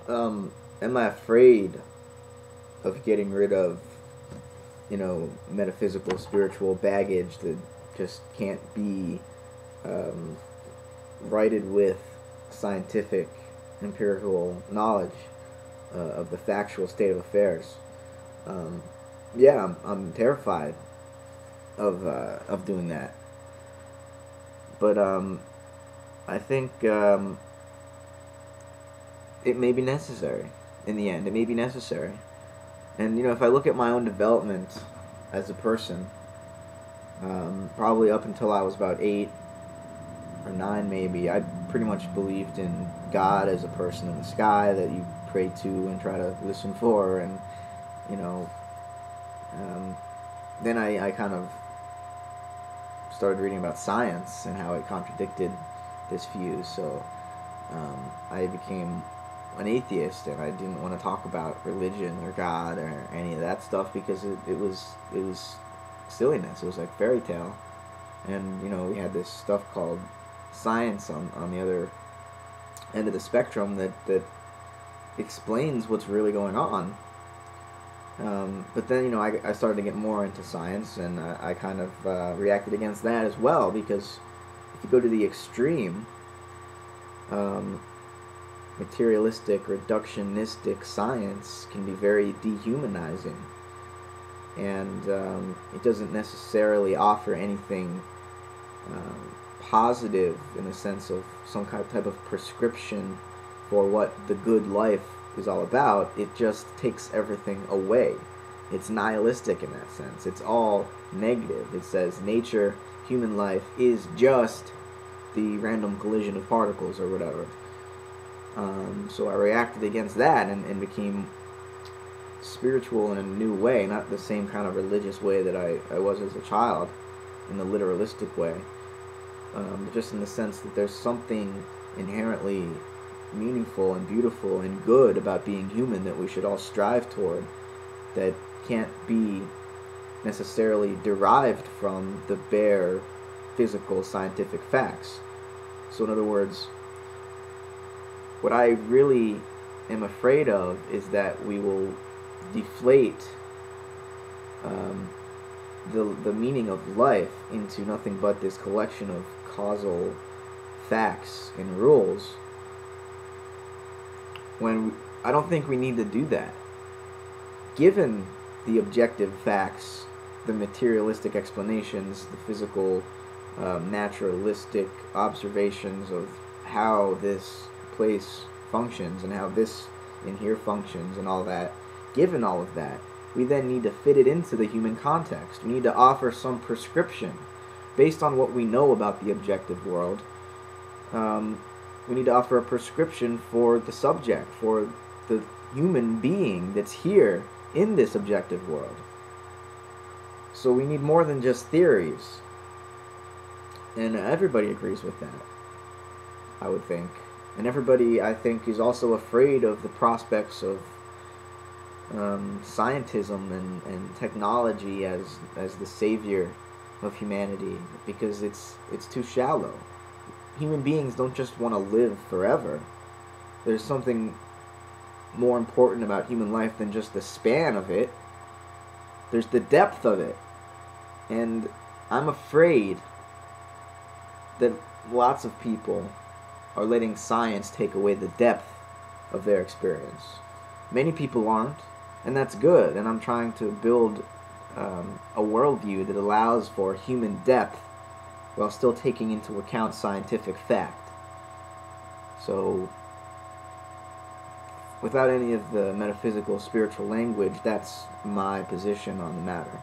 Am I afraid of getting rid of, metaphysical, spiritual baggage that just can't be um, righted with scientific, empirical knowledge of the factual state of affairs? Um, yeah, I'm terrified of doing that, but I think it may be necessary in the end. It may be necessary. And, if I look at my own development as a person, probably up until I was about 8 or 9, maybe, I pretty much believed in God as a person in the sky that you pray to and try to listen for. And, you know, um, then I kind of started reading about science and how it contradicted this view. So I became an atheist, and I didn't want to talk about religion or God or any of that stuff because it was silliness. It was like fairy tale, and we had this stuff called science on the other end of the spectrum that explains what's really going on. But then I started to get more into science, and I kind of reacted against that as well, because if you go to the extreme, um, materialistic, reductionistic science can be very dehumanizing, and it doesn't necessarily offer anything positive in the sense of some kind of type of prescription for what the good life is all about. It just takes everything away. It's nihilistic in that sense. It's all negative. It says nature, human life, is just the random collision of particles or whatever. So I reacted against that and became spiritual in a new way, not the same kind of religious way that I was as a child, in the literalistic way, but just in the sense that there's something inherently meaningful and beautiful and good about being human that we should all strive toward, that can't be necessarily derived from the bare physical scientific facts. So in other words, what I really am afraid of is that we will deflate um, the meaning of life into nothing but this collection of causal facts and rules, when I don't think we need to do that. Given the objective facts, the materialistic explanations, the physical, naturalistic observations of how this place functions and how this in here functions and all that, given all of that, we then need to fit it into the human context. We need to offer some prescription based on what we know about the objective world. We need to offer a prescription for the subject, for the human being that's here in this objective world. So we need more than just theories. And everybody agrees with that, I would think. And everybody, I think, is also afraid of the prospects of scientism and technology as the savior of humanity, because it's too shallow. Human beings don't just want to live forever. There's something more important about human life than just the span of it. There's the depth of it. And I'm afraid that lots of people are letting science take away the depth of their experience. Many people aren't, and that's good. And I'm trying to build a worldview that allows for human depth while still taking into account scientific fact. So, without any of the metaphysical, spiritual language, that's my position on the matter.